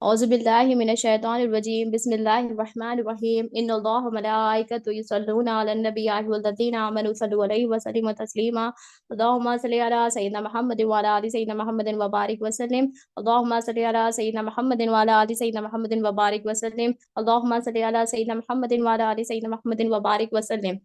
أعوذ بالله من الشيطان الرجيم بسم الله الرحمن الرحيم إن الله وملائكته يصلون على النبي يا أيها الذين آمنوا صلوا عليه وسلموا تسليما اللهم صل على سيدنا محمد وعلى آل سيدنا محمد وبارك وسلم اللهم صل على سيدنا محمد وعلى آل سيدنا محمد وبارك وسلم اللهم صل على سيدنا محمد وعلى آل سيدنا محمد وبارك وسلم۔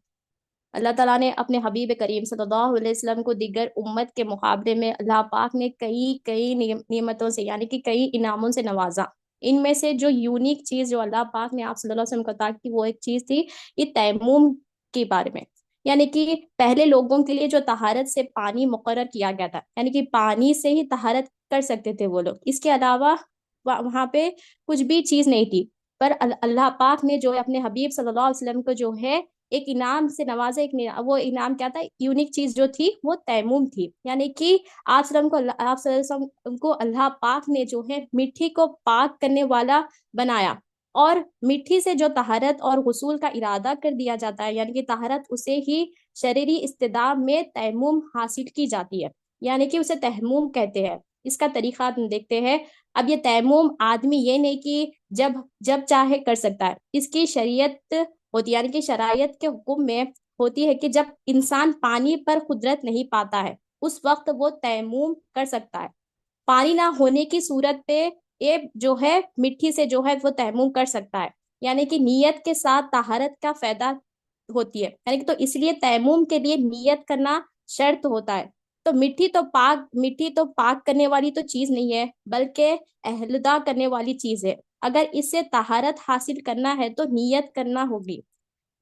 اللہ تعالیٰ نے اپنے حبیب کریم صلی اللہ علیہ وسلم کو دیگر امت کے مقابلے میں اللہ پاک نے کئی کئی نعمتوں سے یعنی کہ کئی انعاموں سے نوازا۔ ان میں سے جو یونیک چیز جو اللہ پاک نے آپ صلی اللہ علیہ وسلم کو عطا کی وہ ایک چیز تھی یہ تیمم کے بارے میں، یعنی کہ پہلے لوگوں کے لیے جو طہارت سے پانی مقرر کیا گیا تھا، یعنی کہ پانی سے ہی طہارت کر سکتے تھے وہ لوگ، اس کے علاوہ وہاں پہ کچھ بھی چیز نہیں تھی۔ پر اللہ پاک نے جو ہے اپنے حبیب صلی اللہ علیہ وسلم کو جو ہے ایک انعام سے نوازا، وہ انعام کیا تھا؟ یونیک چیز جو تھی وہ تیمم تھی، یعنی کہ آپ صلی اللہ علیہ وسلم کو اللہ پاک نے جو ہے مٹی کو پاک کرنے والا بنایا، اور مٹی سے جو طہارت اور غسول کا ارادہ کر دیا جاتا ہے، یعنی کہ طہارت اسے ہی شرعی استدعاء میں تیمم حاصل کی جاتی ہے، یعنی کہ اسے تیمم کہتے ہیں۔ اس کا طریقہ ہم دیکھتے ہیں۔ اب یہ تیمم آدمی یہ نہیں کہ جب جب چاہے کر سکتا ہے، اس کی شریعت ہوتی ہے، یعنی کہ شرائط کے حکم میں ہوتی ہے کہ جب انسان پانی پر قدرت نہیں پاتا ہے اس وقت وہ تیمم کر سکتا ہے۔ پانی نہ ہونے کی صورت پہ یہ جو ہے مٹی سے جو ہے وہ تیمم کر سکتا ہے، یعنی کہ نیت کے ساتھ طہارت کا فائدہ ہوتی ہے، یعنی کہ تو اس لیے تیمم کے لیے نیت کرنا شرط ہوتا ہے۔ تو مٹی تو پاک کرنے والی تو چیز نہیں ہے بلکہ اہلدہ کرنے والی چیز ہے۔ اگر اس سے طہارت حاصل کرنا ہے تو نیت کرنا ہوگی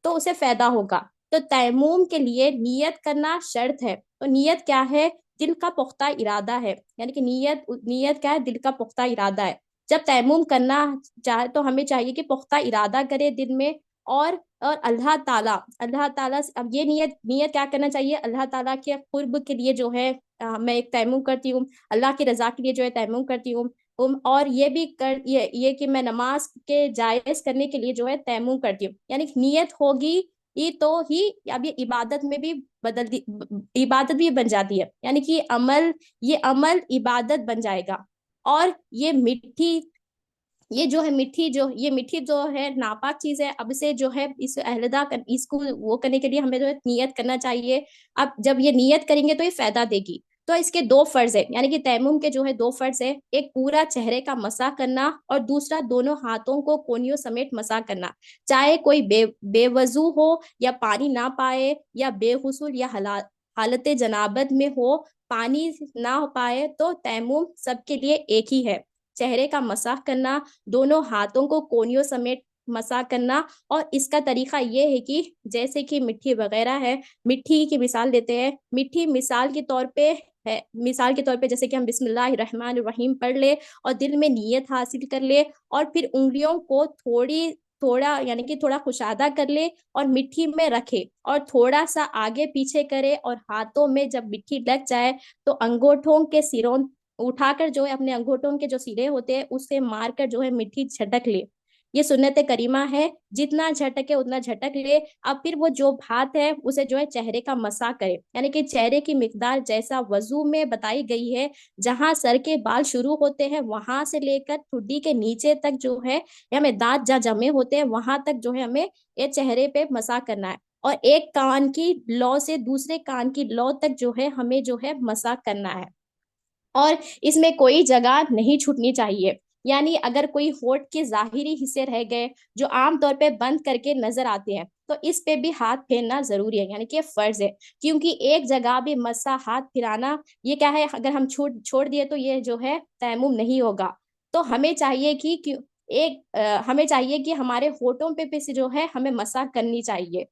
تو اسے فائدہ ہوگا۔ تو تیمم کے لیے نیت کرنا شرط ہے۔ تو نیت کیا ہے؟ دل کا پختہ ارادہ ہے، یعنی کہ نیت کیا ہے؟ دل کا پختہ ارادہ ہے۔ جب تیمم کرنا چاہے تو ہمیں چاہیے کہ پختہ ارادہ کرے دل میں، اور اللہ تعالیٰ اب یہ نیت کیا کرنا چاہیے؟ اللہ تعالیٰ کے قرب کے لیے جو ہے میں ایک تیمم کرتی ہوں، اللہ کی رضا کے لیے جو ہے تیمم کرتی ہوں، اور یہ بھی یہ کہ میں نماز کے جائز کرنے کے لیے جو ہے تیمم کرتی ہوں، یعنی کہ نیت ہوگی یہ تو ہی اب یہ عبادت میں بھی عبادت بھی بن جاتی ہے، یعنی کہ یہ عمل عبادت بن جائے گا۔ اور یہ مٹی جو ہے ناپاک چیز ہے، اب اسے جو ہے اس کو وہ کرنے کے لیے ہمیں جو ہے نیت کرنا چاہیے۔ اب جب یہ نیت کریں گے تو یہ فائدہ دے گی۔ تو اس کے دو فرض ہیں، یعنی کہ تیمم کے جو ہے دو فرض ہیں، ایک پورا چہرے کا مسح کرنا اور دوسرا دونوں ہاتھوں کو کونیوں سمیت مسح کرنا، چاہے کوئی بے وضو ہو یا پانی نہ پائے یا بے غسل یا حالت جنابت میں ہو، پانی نہ پائے، تو تیمم سب کے لیے ایک ہی ہے۔ چہرے کا مسح کرنا، دونوں ہاتھوں کو کونیوں سمیت مسح کرنا، اور اس کا طریقہ یہ ہے کہ جیسے کہ مٹی وغیرہ ہے، مٹی کی مثال دیتے ہیں۔ مٹی مثال کے طور پہ جیسے کہ ہم بسم اللہ الرحمن الرحیم پڑھ لے اور دل میں نیت حاصل کر لے، اور پھر انگلیوں کو تھوڑا یعنی کہ تھوڑا کشادہ کر لے اور مٹی میں رکھے اور تھوڑا سا آگے پیچھے کرے، اور ہاتھوں میں جب مٹی لگ جائے تو انگوٹھوں کے سروں اٹھا کر جو ہے اپنے انگوٹھوں کے جو سرے ہوتے ہیں اس سے مار کر جو ہے مٹی جھٹک لے۔ یہ سنت کریمہ ہے، جتنا جھٹکے اتنا جھٹک لے۔ اب پھر وہ جو ہاتھ ہے اسے جو ہے چہرے کا مسح کرے، یعنی کہ چہرے کی مقدار جیسا وضو میں بتائی گئی ہے، جہاں سر کے بال شروع ہوتے ہیں وہاں سے لے کر ٹھڈی کے نیچے تک جو ہے، ہمیں دانت جہاں جمے ہوتے ہیں وہاں تک جو ہے ہمیں یہ چہرے پہ مسح کرنا ہے، اور ایک کان کی لو سے دوسرے کان کی لو تک جو ہے ہمیں جو ہے مسح کرنا ہے، اور اس میں کوئی جگہ نہیں چھوٹنی چاہیے۔ یعنی اگر کوئی ہونٹ کے ظاہری حصے رہ گئے جو عام طور پہ بند کر کے نظر آتے ہیں تو اس پہ بھی ہاتھ پھیرنا ضروری ہے، یعنی کہ یہ فرض ہے، کیونکہ ایک جگہ بھی مسا ہاتھ پھرانا یہ کیا ہے، اگر ہم چھوڑ دیے تو یہ جو ہے تیمم نہیں ہوگا۔ تو ہمیں چاہیے ہمیں چاہیے کہ ہمارے ہونٹوں پہ بھی جو ہے ہمیں مسا کرنی چاہیے،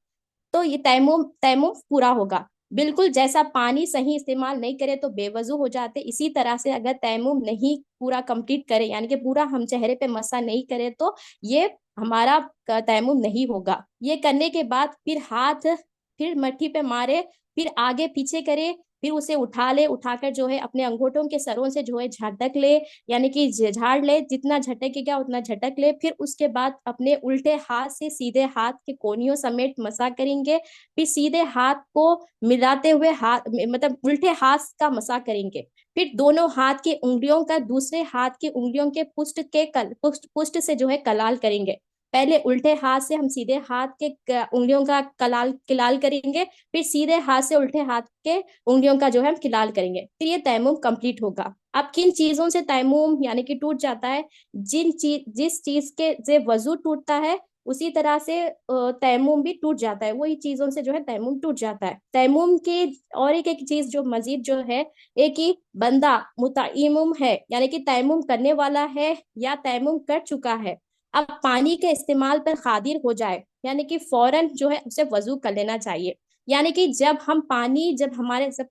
تو یہ تیمم پورا ہوگا۔ بالکل جیسا پانی صحیح استعمال نہیں کرے تو بے وضو ہو جاتے، اسی طرح سے اگر تیمم نہیں پورا کمپلیٹ کرے یعنی کہ پورا ہم چہرے پہ مسا نہیں کرے تو یہ ہمارا تیمم نہیں ہوگا۔ یہ کرنے کے بعد پھر مٹی پہ مارے، پھر آگے پیچھے کرے، پھر اسے اٹھا کر جو ہے اپنے انگوٹھوں کے سروں سے جو ہے جھٹک لے، یعنی کہ جھاڑ لے، جتنا جھٹکے گا اتنا جھٹک لے، پھر اس کے بعد اپنے الٹے ہاتھ سے سیدھے ہاتھ کے کونیوں سمیت مسا کریں گے، پھر سیدھے ہاتھ کو ملاتے ہوئے مطلب الٹے ہاتھ کا مسا کریں گے، پھر دونوں ہاتھ کی انگلیوں کا دوسرے ہاتھ کی انگلیوں کے پشت سے جو ہے کلال کریں گے. پہلے الٹے ہاتھ سے ہم سیدھے ہاتھ کے انگلیوں کا کلال کریں گے، پھر سیدھے ہاتھ سے الٹے ہاتھ کے انگلیوں کا جو ہے ہم کلال کریں گے، پھر یہ تیمم کمپلیٹ ہوگا. اب کن چیزوں سے تیمم یعنی کہ ٹوٹ جاتا ہے؟ جس چیز کے سے وضو ٹوٹتا ہے اسی طرح سے تیمم بھی ٹوٹ جاتا ہے، وہی چیزوں سے جو ہے تیمم ٹوٹ جاتا ہے. تیمم کی اور ایک چیز جو مزید جو ہے، ایک ہی بندہ متیمم ہے یعنی کہ تیمم کرنے والا ہے یا تیمم کر چکا ہے، اب پانی کے استعمال پر قادر ہو جائے یعنی کہ فوراً جو ہے اسے وضو کر لینا چاہیے. یعنی کہ جب ہمارے سے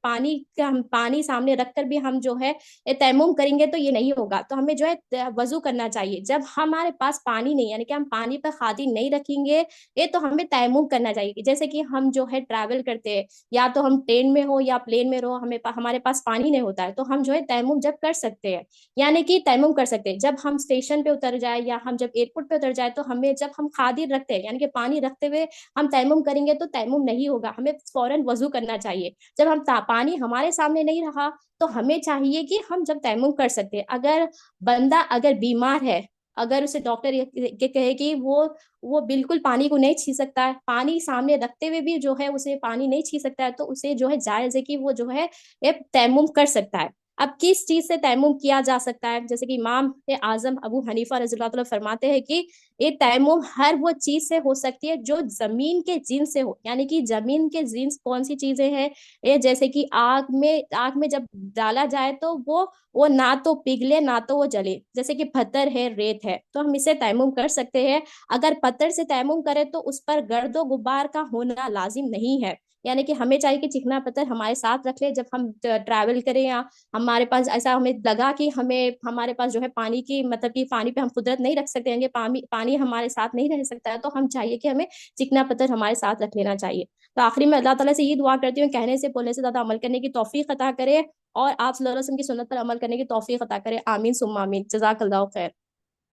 پانی سامنے رکھ کر بھی ہم جو ہے تیمم کریں گے تو یہ نہیں ہوگا، تو ہمیں جو ہے وضو کرنا چاہیے. جب ہمارے پاس پانی نہیں یعنی کہ ہم پانی پر قادر نہیں رکھیں گے یہ تو ہمیں تیمم کرنا چاہیے. جیسے کہ ہم جو ہے ٹریول کرتے ہیں، یا تو ہم ٹرین میں ہو یا پلین میں رہو، ہمارے پاس پانی نہیں ہوتا ہے تو ہم جو ہے تیمم جب کر سکتے ہیں، یعنی کہ تیمم کر سکتے ہیں جب ہم اسٹیشن پہ اتر جائے یا ہم جب ایئرپورٹ پہ اتر جائے، تو ہمیں جب ہم قادر رکھتے ہیں یعنی کہ پانی رکھتے ہوئے ہم تیمم کریں گے تو تیمم نہیں ہوگا، ہمیں فوراً وضو کرنا چاہیے. جب پانی ہمارے سامنے نہیں رہا تو ہمیں چاہیے کہ ہم جب تیمم کر سکتے ہیں. اگر بیمار ہے، اگر اسے ڈاکٹر یہ کہے کہ وہ بالکل پانی کو نہیں چھی سکتا ہے، پانی سامنے رکھتے ہوئے بھی جو ہے اسے پانی نہیں چھی سکتا ہے، تو اسے جو ہے جائز ہے کہ وہ جو ہے تیمم کر سکتا ہے. اب کس چیز سے تیمم کیا جا سکتا ہے؟ جیسے کہ امام اعظم ابو حنیفہ رضی اللہ تعالیٰ فرماتے ہیں کہ یہ تیمم ہر وہ چیز سے ہو سکتی ہے جو زمین کے جنس سے ہو. یعنی کہ زمین کے جنس کون سی چیزیں ہیں؟ یہ جیسے کہ آگ میں جب ڈالا جائے تو وہ نہ تو پگھلے نہ تو وہ جلے، جیسے کہ پتھر ہے، ریت ہے، تو ہم اسے تیمم کر سکتے ہیں. اگر پتھر سے تیمم کرے تو اس پر گرد و غبار کا ہونا لازم نہیں ہے، یعنی کہ ہمیں چاہیے کہ چکنا پتھر ہمارے ساتھ رکھ لے جب ہم ٹریول کریں، یا ہمارے پاس ایسا ہمیں لگا کہ ہمارے پاس جو ہے پانی کی مطلب کہ پانی پہ ہم قدرت نہیں رکھ سکتے ہیں، پانی ہمارے ساتھ نہیں رہ سکتا ہے، تو ہم چاہیے کہ ہمیں چکنا پتھر ہمارے ساتھ رکھ لینا چاہیے. تو آخری میں اللہ تعالیٰ سے یہ دعا کرتی ہوں، کہنے سے بولنے سے زیادہ عمل کرنے کی توفیق عطا کرے، اور آپ صلی اللہ علیہ وسلم کی سنت پر عمل کرنے کی توفیق عطا کرے. آمین ثم آمین. جزاک اللہ خیر.